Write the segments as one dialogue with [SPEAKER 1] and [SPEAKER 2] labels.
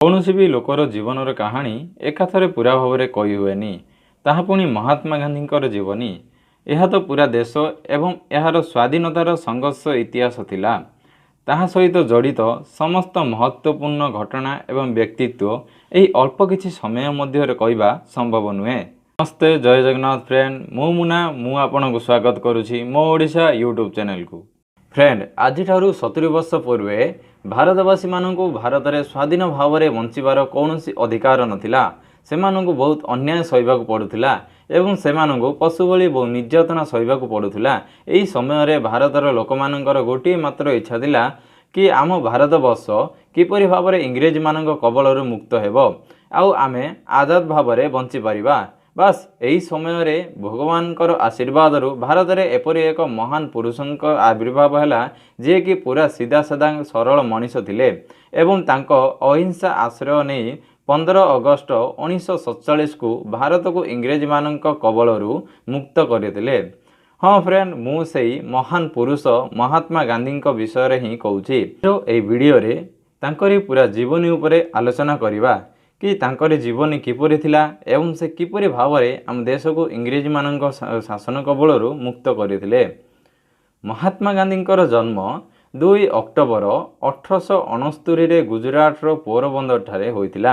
[SPEAKER 1] କୌଣସି ବି ଲୋକର ଜୀବନର କାହାଣୀ ଏକାଥରେ ପୁରା ଭାବରେ କହି ହୁଏନି। ତାହା ପୁଣି ମହାତ୍ମା ଗାନ୍ଧୀଙ୍କର ଜୀବନୀ। ଏହା ତ ପୁରା ଦେଶ ଏବଂ ଏହାର ସ୍ୱାଧୀନତାର ସଂଘର୍ଷ ଇତିହାସ ଥିଲା। ତାହା ସହିତ ଜଡ଼ିତ ସମସ୍ତ ମହତ୍ତ୍ୱପୂର୍ଣ୍ଣ ଘଟଣା ଏବଂ ବ୍ୟକ୍ତିତ୍ୱ ଏହି ଅଳ୍ପ କିଛି ସମୟ ମଧ୍ୟରେ କହିବା ସମ୍ଭବ ନୁହେଁ। ନମସ୍ତେ, ଜୟ ଜଗନ୍ନାଥ ଫ୍ରେଣ୍ଡ। ମୁଁ ମୁନା, ମୁଁ ଆପଣଙ୍କୁ ସ୍ୱାଗତ କରୁଛି ମୋ ଓଡ଼ିଶା ୟୁଟ୍ୟୁବ୍ ଚ୍ୟାନେଲକୁ। ଫ୍ରେଣ୍ଡ, ଆଜିଠାରୁ 70 ବର୍ଷ ପୂର୍ବେ ଭାରତବାସୀମାନଙ୍କୁ ଭାରତରେ ସ୍ୱାଧୀନ ଭାବରେ ବଞ୍ଚିବାର କୌଣସି ଅଧିକାର ନଥିଲା। ସେମାନଙ୍କୁ ବହୁତ ଅନ୍ୟାୟ ସହିବାକୁ ପଡ଼ୁଥିଲା ଏବଂ ସେମାନଙ୍କୁ ପଶୁ ଭଳି ବହୁ ନିର୍ଯାତନା ସହିବାକୁ ପଡ଼ୁଥିଲା। ଏହି ସମୟରେ ଭାରତର ଲୋକମାନଙ୍କର ଗୋଟିଏ ମାତ୍ର ଇଚ୍ଛା ଥିଲା କି ଆମ ଭାରତବର୍ଷ କିପରି ଭାବରେ ଇଂରେଜମାନଙ୍କ କବଳରୁ ମୁକ୍ତ ହେବ ଆଉ ଆମେ ଆଜାଦ ଭାବରେ ବଞ୍ଚିପାରିବା। ବାସ୍ ଏହି ସମୟରେ ଭଗବାନଙ୍କର ଆଶୀର୍ବାଦରୁ ଭାରତରେ ଏପରି ଏକ ମହାନ ପୁରୁଷଙ୍କ ଆବିର୍ଭାବ ହେଲା ଯିଏକି ପୁରା ସିଧାସାଧା ସରଳ ମଣିଷ ଥିଲେ ଏବଂ ତାଙ୍କ ଅହିଂସା ଆଶ୍ରୟ ନେଇ 15 ଅଗଷ୍ଟ 1947କୁ ଭାରତକୁ ଇଂରେଜମାନଙ୍କ କବଳରୁ ମୁକ୍ତ କରିଥିଲେ। ହଁ ଫ୍ରେଣ୍ଡ, ମୁଁ ସେଇ ମହାନ ପୁରୁଷ ମହାତ୍ମା ଗାନ୍ଧୀଙ୍କ ବିଷୟରେ ହିଁ କହୁଛି। ଏହି ଭିଡ଼ିଓରେ ତାଙ୍କରି ପୁରା ଜୀବନୀ ଉପରେ ଆଲୋଚନା କରିବା କି ତାଙ୍କର ଜୀବନୀ କିପରି ଥିଲା ଏବଂ ସେ କିପରି ଭାବରେ ଆମ ଦେଶକୁ ଇଂରେଜମାନଙ୍କ ଶାସନ କବଳରୁ ମୁକ୍ତ କରିଥିଲେ। ମହାତ୍ମା ଗାନ୍ଧୀଙ୍କର ଜନ୍ମ 2 ଅକ୍ଟୋବର 1869ରେ ଗୁଜରାଟର ପୋରବନ୍ଦରଠାରେ ହୋଇଥିଲା।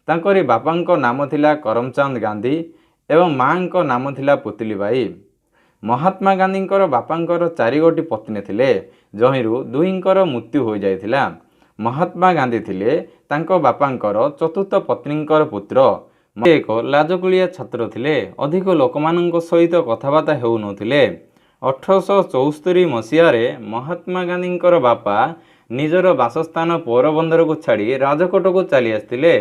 [SPEAKER 1] ତାଙ୍କରି ବାପାଙ୍କ ନାମ ଥିଲା କରମଚାନ୍ଦ ଗାନ୍ଧୀ ଏବଂ ମାଙ୍କ ନାମ ଥିଲା ପୁତଲିବାଇ। ମହାତ୍ମା ଗାନ୍ଧୀଙ୍କର ବାପାଙ୍କର 4ଗୋଟି ପତ୍ନୀ ଥିଲେ, ଯହିଁରୁ 2ଙ୍କର ମୃତ୍ୟୁ ହୋଇଯାଇଥିଲା। ମହାତ୍ମା ଗାନ୍ଧୀ ଥିଲେ ତାଙ୍କ ବାପାଙ୍କର ଚତୁର୍ଥ ପତ୍ନୀଙ୍କର ପୁତ୍ର। ଏକ ଲାଜକୁଳିଆ ଛାତ୍ର ଥିଲେ, ଅଧିକ ଲୋକମାନଙ୍କ ସହିତ କଥାବାର୍ତ୍ତା ହେଉନଥିଲେ। 1874 ମସିହାରେ ମହାତ୍ମା ଗାନ୍ଧୀଙ୍କର ବାପା ନିଜର ବାସସ୍ଥାନ ପୋରବନ୍ଦରକୁ ଛାଡ଼ି ରାଜକୋଟକୁ ଚାଲି ଆସିଥିଲେ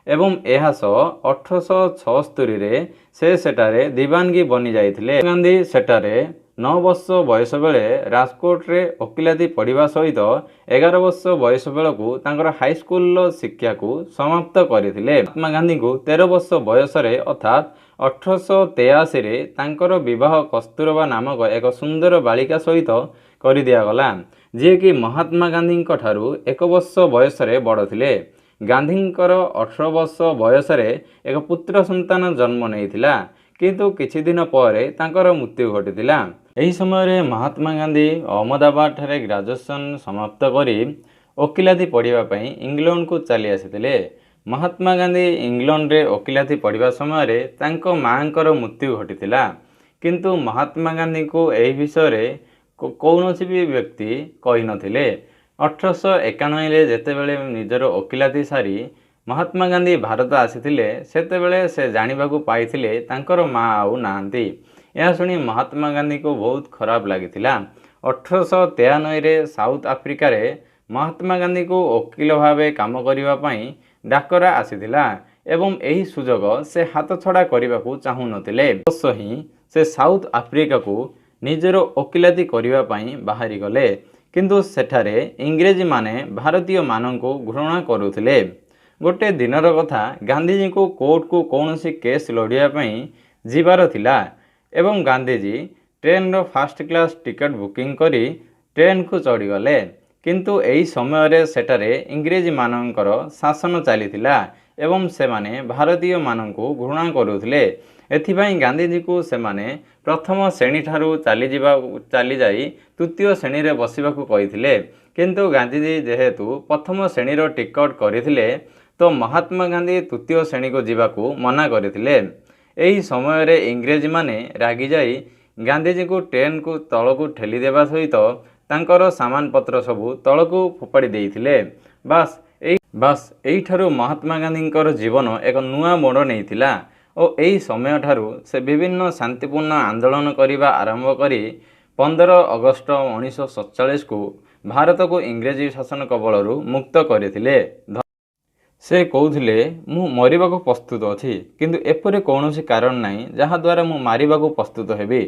[SPEAKER 1] ଏବଂ ଏହା ସହ 1876ରେ ସେ ସେଠାରେ ଦିବାନଗି ବନି ଯାଇଥିଲେ। ଗାନ୍ଧୀ ସେଠାରେ 9 ବର୍ଷ ବୟସ ବେଳେ ରାଜକୋଟରେ ଓକିଲାତି ପଢ଼ିବା ସହିତ 11 ବର୍ଷ ବୟସ ବେଳକୁ ତାଙ୍କର ହାଇସ୍କୁଲର ଶିକ୍ଷାକୁ ସମାପ୍ତ କରିଥିଲେ। ମହାତ୍ମା ଗାନ୍ଧୀଙ୍କୁ 13 ବର୍ଷ ବୟସରେ ଅର୍ଥାତ୍ 1883ରେ ତାଙ୍କର ବିବାହ କସ୍ତୁରବା ନାମକ ଏକ ସୁନ୍ଦର ବାଳିକା ସହିତ କରିଦିଆଗଲା, ଯିଏକି ମହାତ୍ମା ଗାନ୍ଧୀଙ୍କ ଠାରୁ 1 ବର୍ଷ ବୟସରେ ବଡ଼ ଥିଲେ। ଗାନ୍ଧୀଙ୍କର 18 ବର୍ଷ ବୟସରେ ଏକ ପୁତ୍ର ସନ୍ତାନ ଜନ୍ମ ନେଇଥିଲା, କିନ୍ତୁ କିଛି ଦିନ ପରେ ତାଙ୍କର ମୃତ୍ୟୁ ଘଟିଥିଲା। ଏହି ସମୟରେ ମହାତ୍ମା ଗାନ୍ଧୀ ଅହମ୍ମଦାବାଦଠାରେ ଗ୍ରାଜୁଏସନ୍ ସମାପ୍ତ କରି ଓକିଲାତି ପଢ଼ିବା ପାଇଁ ଇଂଲଣ୍ଡକୁ ଚାଲି ଆସିଥିଲେ। ମହାତ୍ମା ଗାନ୍ଧୀ ଇଂଲଣ୍ଡରେ ଓକିଲାତି ପଢ଼ିବା ସମୟରେ ତାଙ୍କ ମାଙ୍କର ମୃତ୍ୟୁ ଘଟିଥିଲା, କିନ୍ତୁ ମହାତ୍ମା ଗାନ୍ଧୀଙ୍କୁ ଏହି ବିଷୟରେ କୌଣସି ବି ବ୍ୟକ୍ତି କହିନଥିଲେ। 1891ରେ ଯେତେବେଳେ ନିଜର ଓକିଲାତି ସାରି ମହାତ୍ମା ଗାନ୍ଧୀ ଭାରତ ଆସିଥିଲେ, ସେତେବେଳେ ସେ ଜାଣିବାକୁ ପାଇଥିଲେ ତାଙ୍କର ମା ଆଉ ନାହାନ୍ତି। ଏହା ଶୁଣି ମହାତ୍ମା ଗାନ୍ଧୀଙ୍କୁ ବହୁତ ଖରାପ ଲାଗିଥିଲା। 1893ରେ ସାଉଥ ଆଫ୍ରିକାରେ ମହାତ୍ମା ଗାନ୍ଧୀଙ୍କୁ ଓକିଲ ଭାବେ କାମ କରିବା ପାଇଁ ଡାକରା ଆସିଥିଲା ଏବଂ ଏହି ସୁଯୋଗ ସେ ହାତଛଡ଼ା କରିବାକୁ ଚାହୁଁନଥିଲେ। ଅବଶ୍ୟ ହିଁ ସେ ସାଉଥ ଆଫ୍ରିକାକୁ ନିଜର ଓକିଲାତି କରିବା ପାଇଁ ବାହାରିଗଲେ, କିନ୍ତୁ ସେଠାରେ ଇଂରେଜମାନେ ଭାରତୀୟମାନଙ୍କୁ ଘୃଣା କରୁଥିଲେ। ଗୋଟିଏ ଦିନର କଥା, ଗାନ୍ଧୀଜୀଙ୍କୁ କୋର୍ଟକୁ କୌଣସି କେସ୍ ଲଢ଼ିବା ପାଇଁ ଯିବାର ଥିଲା ଏବଂ ଗାନ୍ଧୀଜୀ ଟ୍ରେନ୍ର ଫାର୍ଷ୍ଟ କ୍ଲାସ୍ ଟିକେଟ୍ ବୁକିଂ କରି ଟ୍ରେନ୍କୁ ଚଢ଼ିଗଲେ, କିନ୍ତୁ ଏହି ସମୟରେ ସେଠାରେ ଇଂରେଜମାନଙ୍କର ଶାସନ ଚାଲିଥିଲା ଏବଂ ସେମାନେ ଭାରତୀୟମାନଙ୍କୁ ଘୃଣା କରୁଥିଲେ। ଏଥିପାଇଁ ଗାନ୍ଧୀଜୀଙ୍କୁ ସେମାନେ ପ୍ରଥମ ଶ୍ରେଣୀଠାରୁ ଚାଲିଯାଇ ତୃତୀୟ ଶ୍ରେଣୀରେ ବସିବାକୁ କହିଥିଲେ, କିନ୍ତୁ ଗାନ୍ଧୀଜୀ ଯେହେତୁ ପ୍ରଥମ ଶ୍ରେଣୀର ଟିକଟ କରିଥିଲେ ତ ମହାତ୍ମା ଗାନ୍ଧୀ ତୃତୀୟ ଶ୍ରେଣୀକୁ ଯିବାକୁ ମନା କରିଥିଲେ। ଏହି ସମୟରେ ଇଂରେଜମାନେ ରାଗିଯାଇ ଗାନ୍ଧୀଜୀଙ୍କୁ ଟ୍ରେନ୍କୁ ତଳକୁ ଠେଲି ଦେବା ସହିତ ତାଙ୍କର ସାମାନପତ୍ର ସବୁ ତଳକୁ ଫୋପାଡ଼ି ଦେଇଥିଲେ। ବାସ୍ ଏହିଠାରୁ ମହାତ୍ମା ଗାନ୍ଧୀଙ୍କର ଜୀବନ ଏକ ନୂଆ ମୋଡ଼ ନେଇଥିଲା ଓ ଏହି ସମୟଠାରୁ ସେ ବିଭିନ୍ନ ଶାନ୍ତିପୂର୍ଣ୍ଣ ଆନ୍ଦୋଳନ କରିବା ଆରମ୍ଭ କରି 15 ଅଗଷ୍ଟ 1947କୁ ଭାରତକୁ ଇଂରେଜ ଶାସନ କବଳରୁ ମୁକ୍ତ କରିଥିଲେ। ସେ କହୁଥିଲେ, ମୁଁ ମରିବାକୁ ପ୍ରସ୍ତୁତ ଅଛି, କିନ୍ତୁ ଏପରି କୌଣସି କାରଣ ନାହିଁ ଯାହାଦ୍ୱାରା ମୁଁ ମାରିବାକୁ ପ୍ରସ୍ତୁତ ହେବି।